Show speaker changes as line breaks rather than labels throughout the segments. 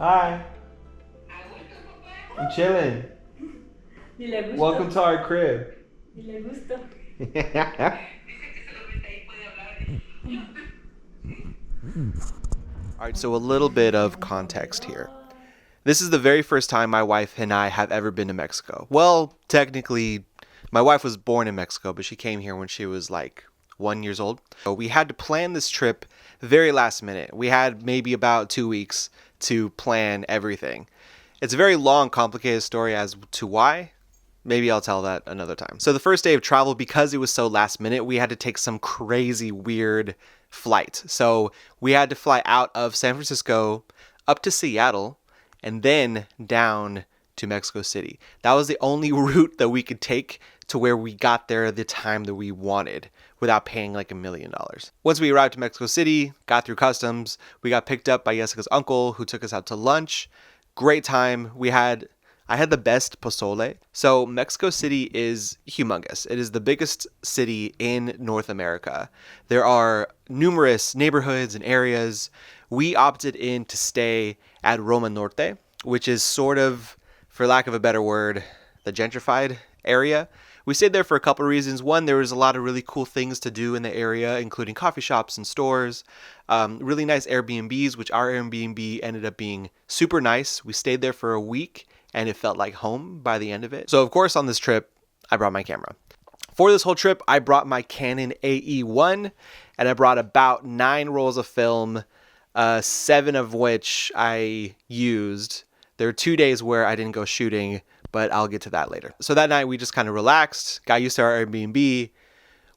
Hi. I'm chilling. Welcome to our crib. Alright, so a little bit of context here. This is the very first time my wife and I have ever been to Mexico. Well, technically, my wife was born in Mexico, but she came here when she was like 1 year old. So we had to plan this trip very last minute. We had maybe about 2 weeks to plan everything. It's a very long, complicated story as to why. Maybe I'll tell that another time. So the first day of travel, because it was so last minute, we had to take some crazy, weird flight. So we had to fly out of San Francisco up to Seattle and then down to Mexico City. That was the only route that we could take to where we got there the time that we wanted without paying like $1 million. Once we arrived to Mexico City, got through customs, we got picked up by Jessica's uncle who took us out to lunch. Great time. I had the best pozole. So Mexico City is humongous. It is the biggest city in North America. There are numerous neighborhoods and areas. We opted in to stay at Roma Norte, which is sort of, for lack of a better word, the gentrified area. We stayed there for a couple of reasons. One, there was a lot of really cool things to do in the area, including coffee shops and stores, really nice Airbnbs, which our Airbnb ended up being super nice. We stayed there for a week and it felt like home by the end of it. So of course on this trip, I brought my camera. For this whole trip, I brought my Canon AE1 and I brought about 9 rolls of film, 7 of which I used. There were 2 days where I didn't go shooting, but I'll get to that later. So that night we just kind of relaxed, got used to our Airbnb,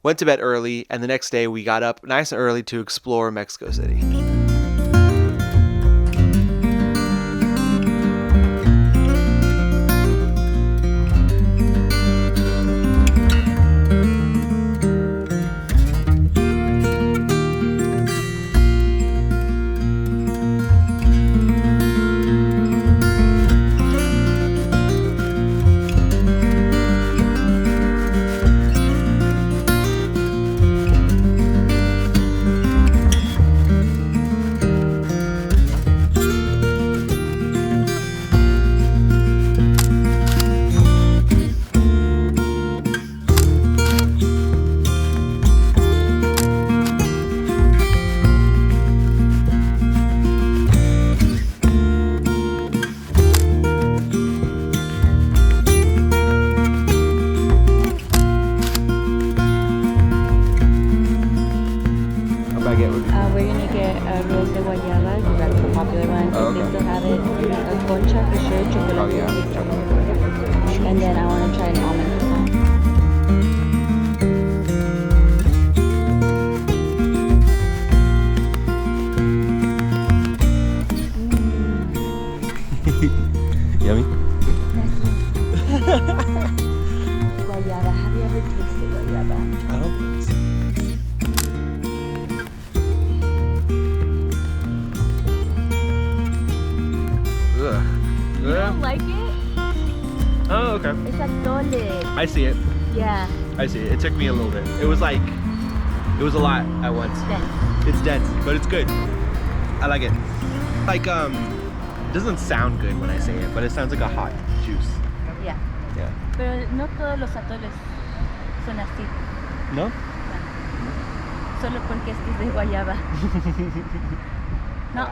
went to bed early, and the next day we got up nice and early to explore Mexico City.
We're gonna get a rose de guayaba because that's the popular one.
Oh, okay.
They still have it. A concha for sure, chocolate.
Oh, yeah.
And then I want to try an almond croissant.
Yummy?
Guayaba. Have you ever tasted guayaba?
I don't think so.
You don't like it?
Oh, okay.
It's a tole.
I see it.
Yeah.
I see it. It took me a little bit. It was a lot at once.
Dense.
It's dense, but it's good. I like it. Like, it doesn't sound good when I say it, but it sounds like a hot juice.
Yeah.
Yeah.
Pero no todos los atoles son así.
No?
Solo porque este es de guayaba. No.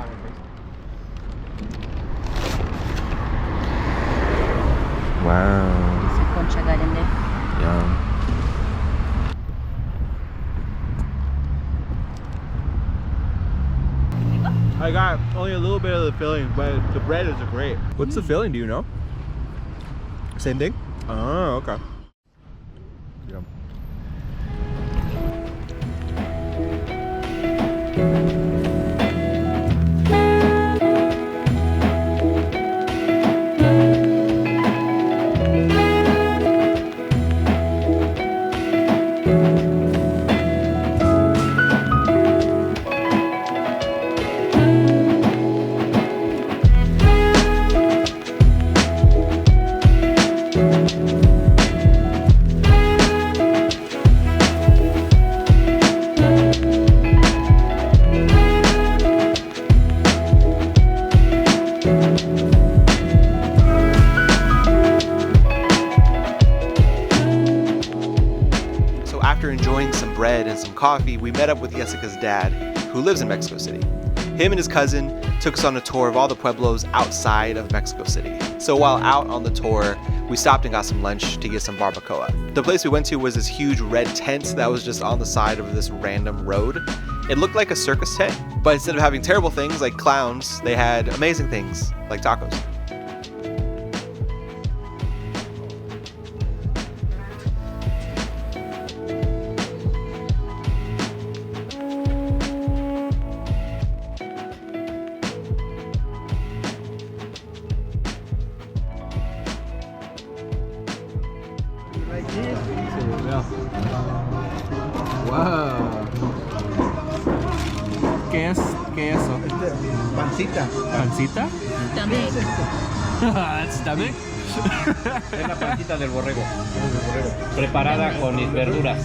Wow.
It's a concha got in there.
Yum. I got only a little bit of the filling, but the bread is great. What's the filling, do you know? Same thing? Oh, okay. Yum. some coffee, we met up with Jessica's dad, who lives in Mexico City. Him and his cousin took us on a tour of all the pueblos outside of Mexico City. So while out on the tour, we stopped and got some lunch to get some barbacoa. The place we went to was this huge red tent that was just on the side of this random road. It looked like a circus tent, but instead of having terrible things like clowns, they had amazing things like tacos.
Wow. ¿Qué es eso?
Pancita.
¿Pancita? ¿Stomach?
Es la pancita del borrego. Preparada con mis verduras.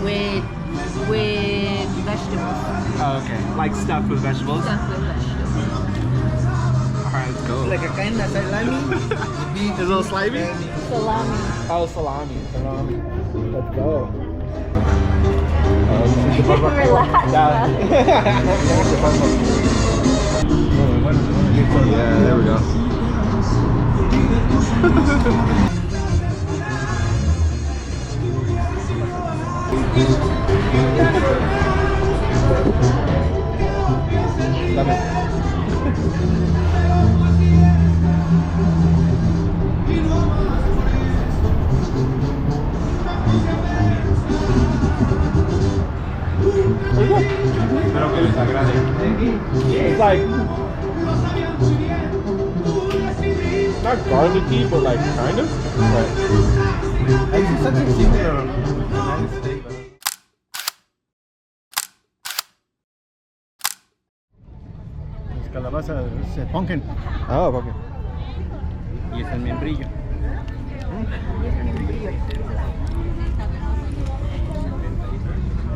With vegetables.
Oh, okay. Like stuffed with vegetables?
Stuffed with vegetables.
Alright, let's go.
Like a kind of salami.
Is it a little slimy?
Salami.
Oh, salami. Let's go.
Relax.
Yeah, there we go. Espero que les agrade. It's like not garlicky, but like kind of.
It's something similar. Es calabaza, es pumpkin.
Oh, okay.
Y es el membrillo.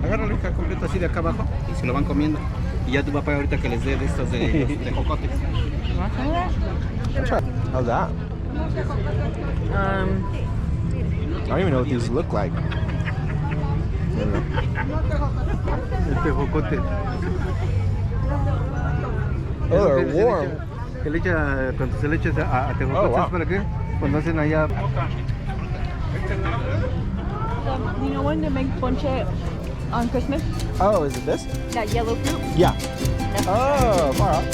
Agarra la hija completa así de acá abajo y se lo van comiendo. Y ya tu papá ahorita que les dé de estos de jocotes.
How's that? I don't even know what these look like.
Este jocote.
Oh, they're warm.
Que le echa, cuando se le echa a tejocotes,
Oh, wow.
¿para qué? Cuando hacen allá.
You know when they make ponche on Christmas?
Oh, is it this?
That yellow fruit?
Yeah.
That's
Oh, far out.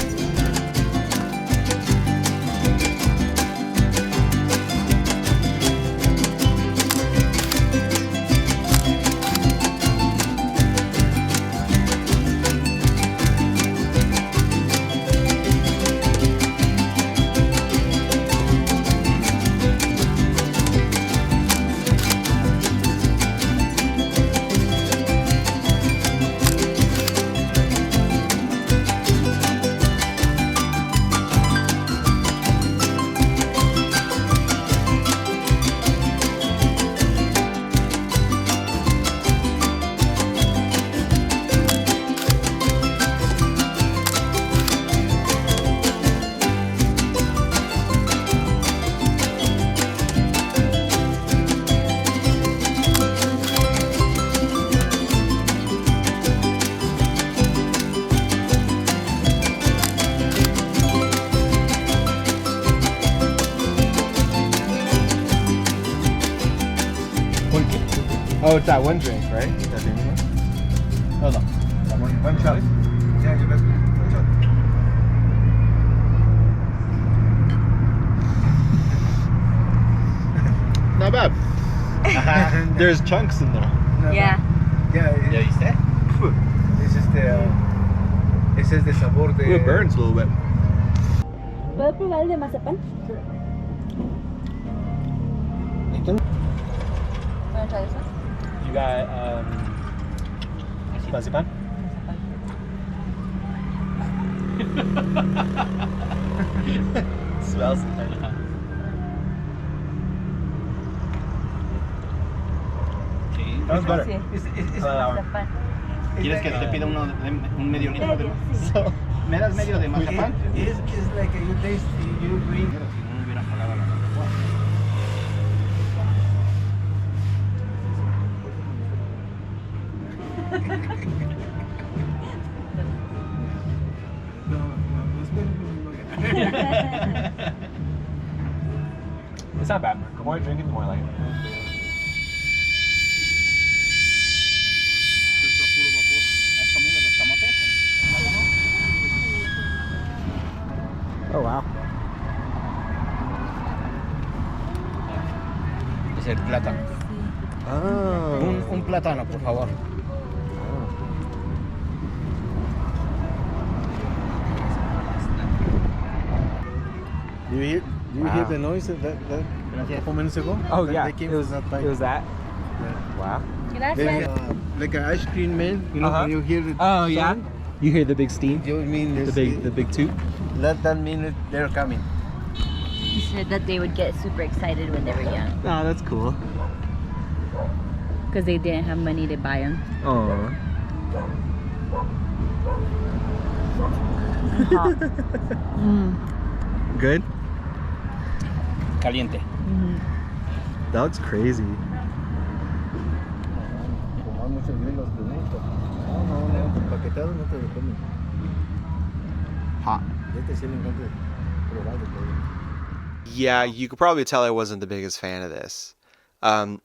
Oh, it's that one drink, right? That famous one? Hold on.
That one shot. Yeah, you got one shot.
Not bad. There's chunks in there.
Yeah.
¿Ya viste? Ese es de sabor de.
Ooh, it burns a little bit.
¿Puedo probar el de mazapán?
Nathan?
¿Puedo try this one?
You got marzipan? Smells like that.
Sí.
That was better.
Sí. Mazapán.
¿Quieres que te pida un medio litro de
Sí.
¿Me das medio de mazapán?
It's like you taste, you drink.
Si no hubiera pagado la barbacoa.
It's not bad. The more I drink it, the more I like it.
Esto es puro vapor. ¿Has comido los camotes?
Oh wow.
Es el plátano.
Oh.
Un plátano, por favor.
Do you hear the noise that a couple minutes ago?
Oh
That
yeah.
they came
It was
from that pipe.
it was that. Wow.
There's, like an ice cream man, you know,
Uh-huh.
when you hear the
Oh yeah.
sound,
You hear the big steam?
you mean
The
it's-
big toot.
that mean that they're coming.
He said that they would get super excited when they were young
Oh, that's cool.
because they didn't have money to buy them.
Oh.
Hot.
Good.
Caliente.
That looks crazy.
Como hay muchos gringos que nunca. No, empaquetado no te lo comen.
Hot.
Este sí le encanta probar de todo.
Yeah, you could probably tell I wasn't the biggest fan of this.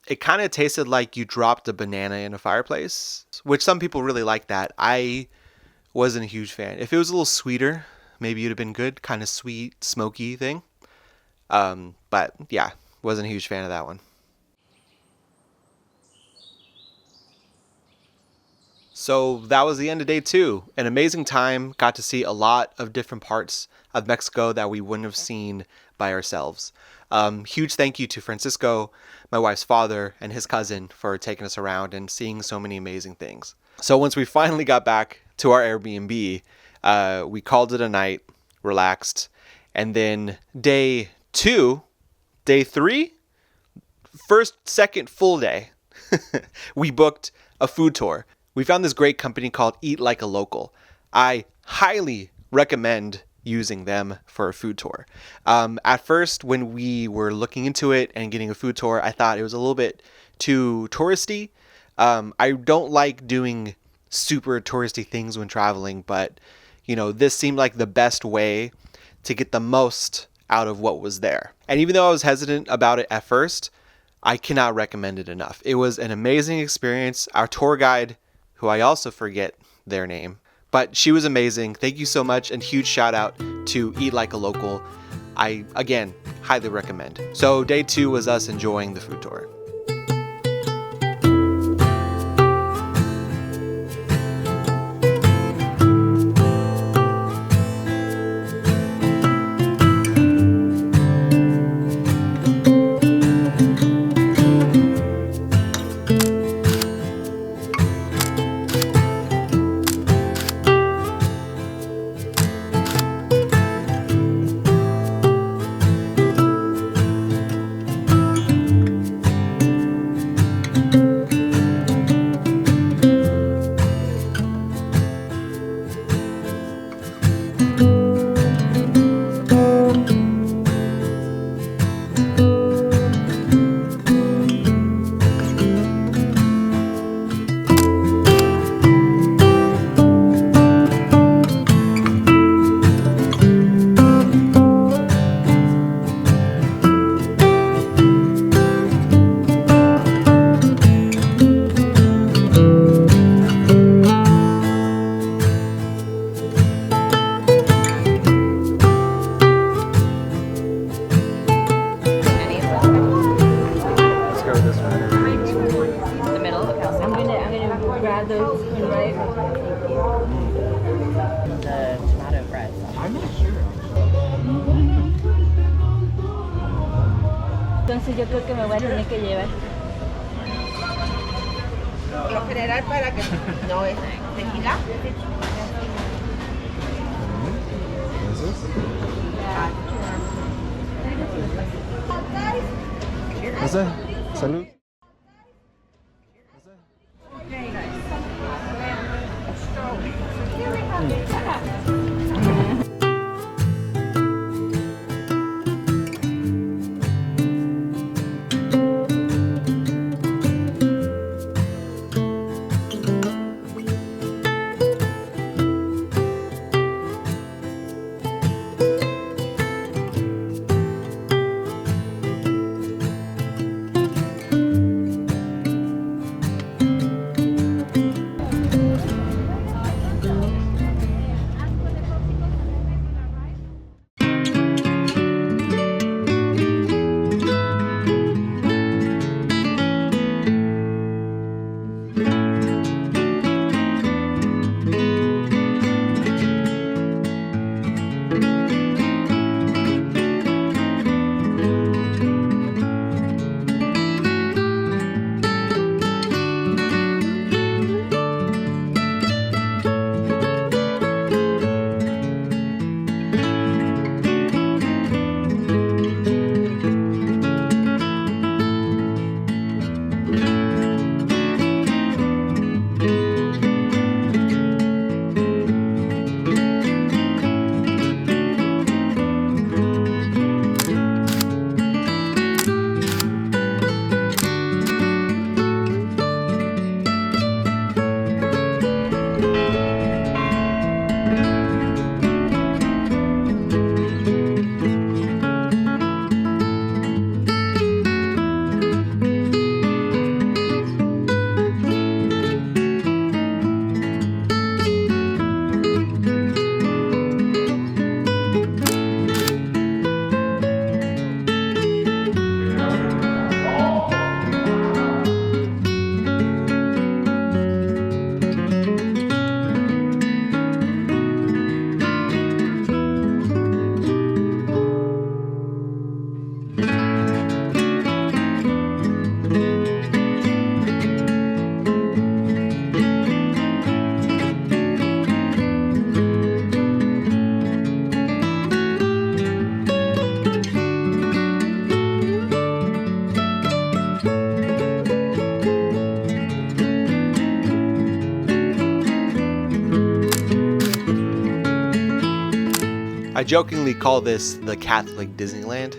It kind of tasted like you dropped a banana in a fireplace, which some people really like that. I wasn't a huge fan. If it was a little sweeter, maybe it'd have been good. Kind of sweet, smoky thing. But yeah, wasn't a huge fan of that one. So that was the end of day 2. An amazing time. Got to see a lot of different parts of Mexico that we wouldn't have seen by ourselves. Huge thank you to Francisco, my wife's father, and his cousin for taking us around and seeing so many amazing things. So once we finally got back to our Airbnb, we called it a night, relaxed, and then day 3, second full day, we booked a food tour. We found this great company called Eat Like a Local. I highly recommend using them for a food tour. At first, when we were looking into it and getting a food tour, I thought it was a little bit too touristy. I don't like doing super touristy things when traveling, but you know, this seemed like the best way to get the most out of what was there. And even though I was hesitant about it at first, I cannot recommend it enough. It was an amazing experience. Our tour guide, who I also forget their name, but she was amazing. Thank you so much, and huge shout out to Eat Like a Local. I, again, highly recommend. So day 2 was us enjoying the food tour.
Entonces yo creo que me voy a tener que llevar.
Lo general para que no es tequila.
Ese, salud.
I jokingly call this the Catholic Disneyland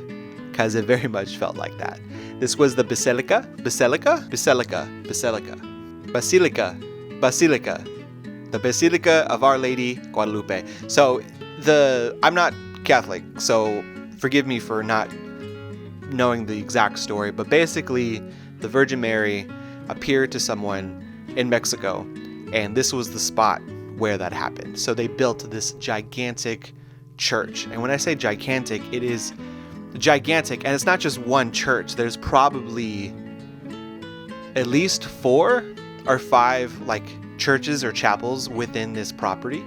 because it very much felt like that. This was the Basilica, the Basilica of Our Lady Guadalupe. So I'm not Catholic, so forgive me for not knowing the exact story, but basically the Virgin Mary appeared to someone in Mexico, and this was the spot where that happened. So they built this gigantic church, and when I say gigantic, it is gigantic, and it's not just one church. There's probably at least 4 or 5 like churches or chapels within this property.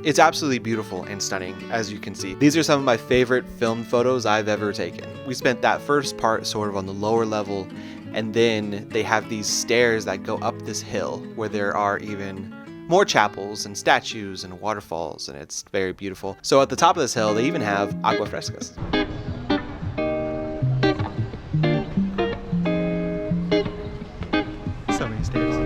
It's absolutely beautiful and stunning, as you can see. These are some of my favorite film photos I've ever taken. We spent that first part sort of on the lower level, and then they have these stairs that go up this hill where there are even more chapels and statues and waterfalls, and it's very beautiful. So at the top of this hill, they even have agua frescas. So many stairs.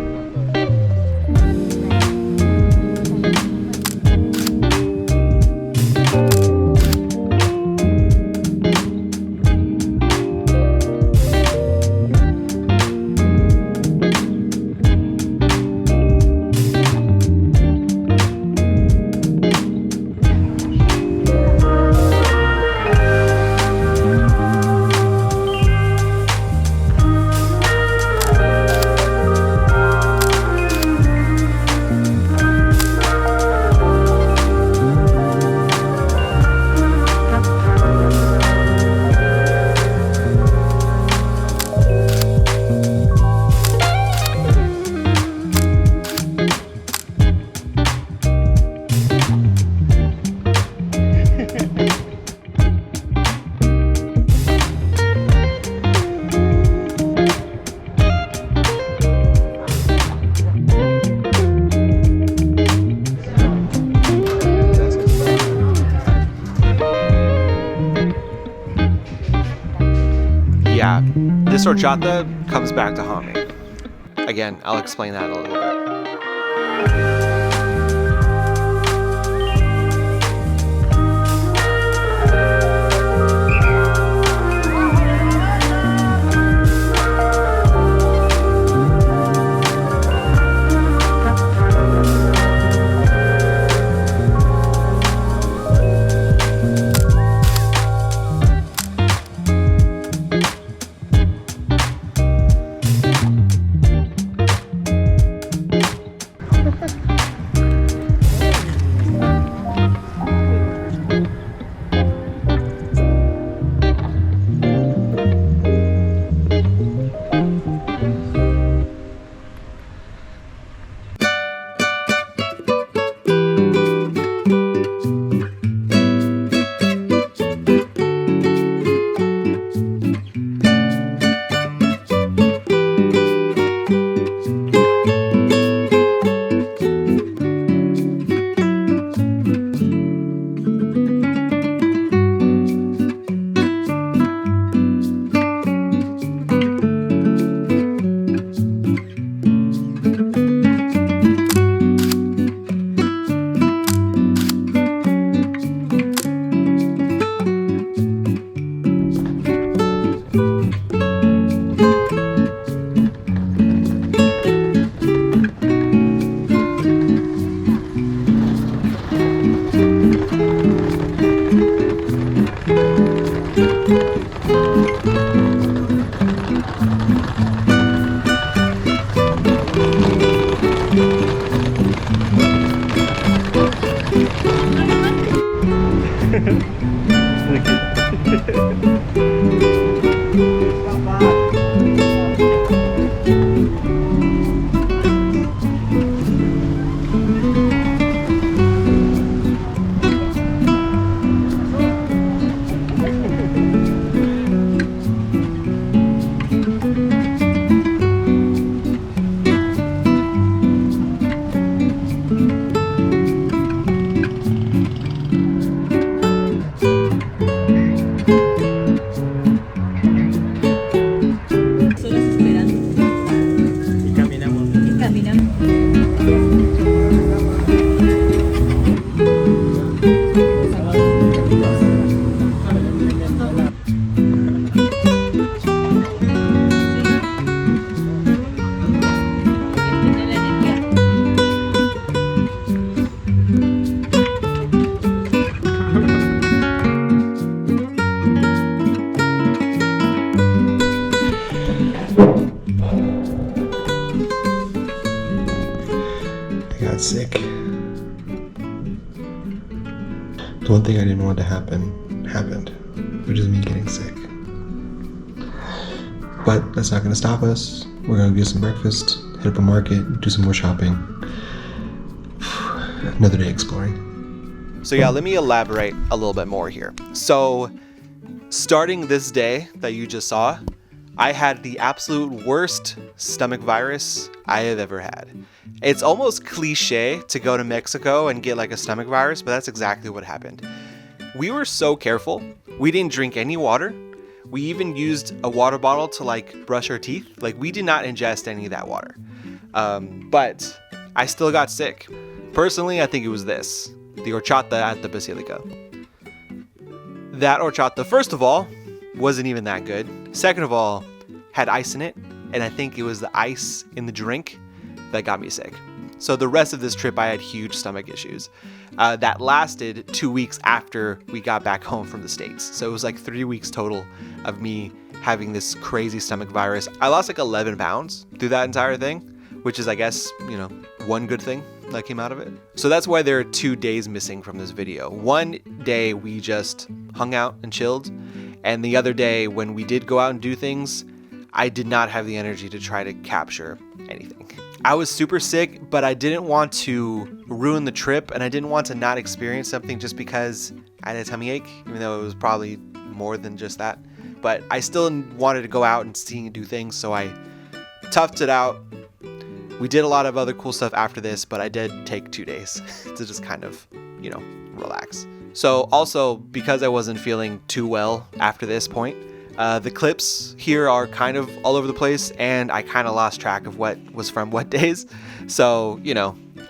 Yeah, this horchata comes back to haunt me. Again, I'll explain that in a little bit. got sick. The one thing I didn't want to happen happened, which is me getting sick. But that's not going to stop us. We're going to get some breakfast, hit up a market, do some more shopping. Another day exploring. So yeah, let me elaborate a little bit more here. So starting this day that you just saw, I had the absolute worst stomach virus I have ever had. It's almost cliche to go to Mexico and get like a stomach virus, but that's exactly what happened. We were so careful. We didn't drink any water. We even used a water bottle to like brush our teeth. Like we did not ingest any of that water. But I still got sick. Personally, I think it was this, the horchata at the Basilica. That horchata, first of all, wasn't even that good. Second of all, had ice in it, and I think it was the ice in the drink that got me sick. So the rest of this trip, I had huge stomach issues. That lasted 2 weeks after we got back home from the States. So it was like 3 weeks total of me having this crazy stomach virus. I lost like 11 pounds through that entire thing, which is, I guess, one good thing that came out of it. So that's why there are 2 days missing from this video. One day we just hung out and chilled, and the other day when we did go out and do things, I did not have the energy to try to capture anything. I was super sick, but I didn't want to ruin the trip, and I didn't want to not experience something just because I had a tummy ache, even though it was probably more than just that. But I still wanted to go out and see and do things, so I toughed it out. We did a lot of other cool stuff after this, but I did take 2 days to just kind of, relax. So also, because I wasn't feeling too well after this point, the clips here are kind of all over the place, and I kind of lost track of what was from what days. So,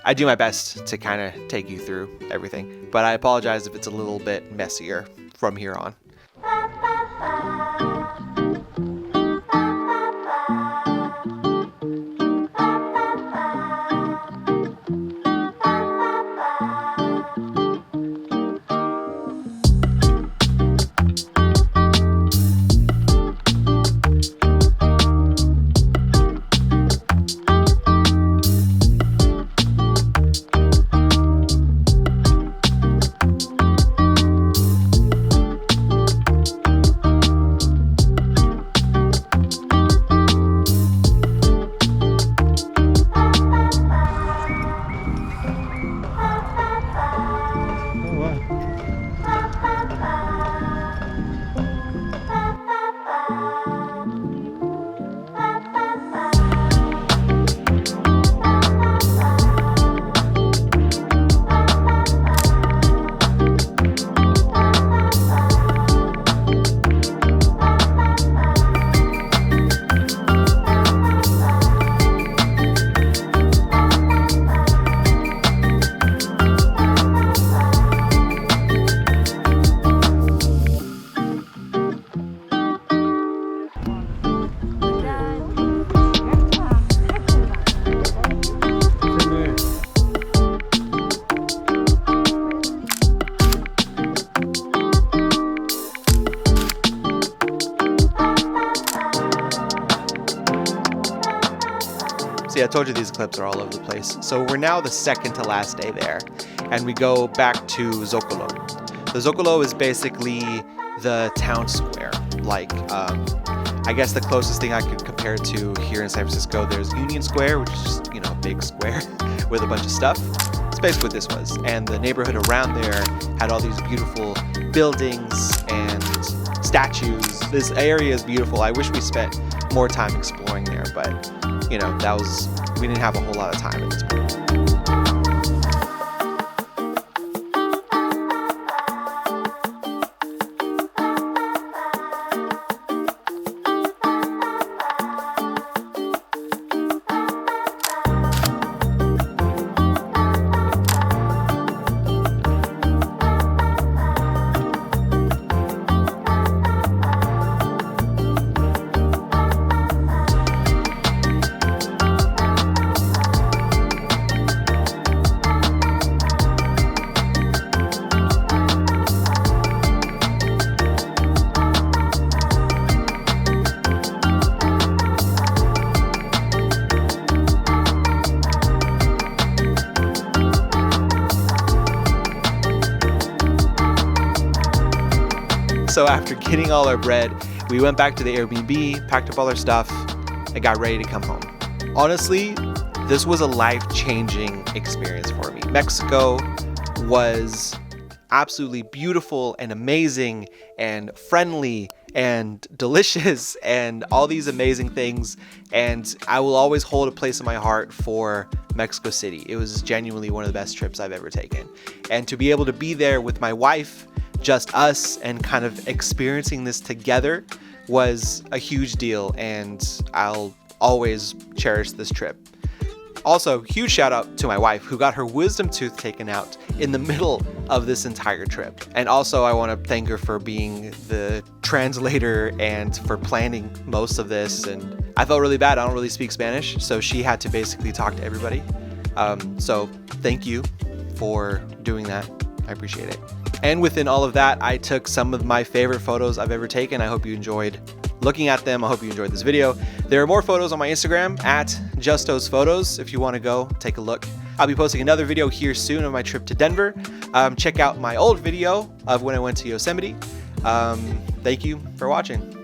I do my best to kind of take you through everything, but I apologize if it's a little bit messier from here on. See, I told you these clips are all over the place. So we're now the second to last day there, and we go back to Zocalo. The Zocalo is basically the town square. Like, I guess the closest thing I could compare it to here in San Francisco, there's Union Square, which is just, a big square with a bunch of stuff. It's basically what this was. And the neighborhood around there had all these beautiful buildings and statues. This area is beautiful. I wish we spent more time exploring there, but we didn't have a whole lot of time at this point. So after getting all our bread, we went back to the Airbnb, packed up all our stuff, and got ready to come home. Honestly, this was a life-changing experience for me. Mexico was absolutely beautiful and amazing and friendly and delicious and all these amazing things, and I will always hold a place in my heart for Mexico City. It was genuinely one of the best trips I've ever taken, and to be able to be there with my wife, just us, and kind of experiencing this together was a huge deal, and I'll always cherish this trip. Also, huge shout out to my wife who got her wisdom tooth taken out in the middle of this entire trip. And also I want to thank her for being the translator and for planning most of this. And I felt really bad. I don't really speak Spanish, so she had to basically talk to everybody. So thank you for doing that. I appreciate it. And within all of that, I took some of my favorite photos I've ever taken. I hope you enjoyed looking at them. I hope you enjoyed this video. There are more photos on my Instagram at JustosPhotos if you want to go take a look. I'll be posting another video here soon of my trip to Denver. Check out my old video of when I went to Yosemite. Thank you for watching.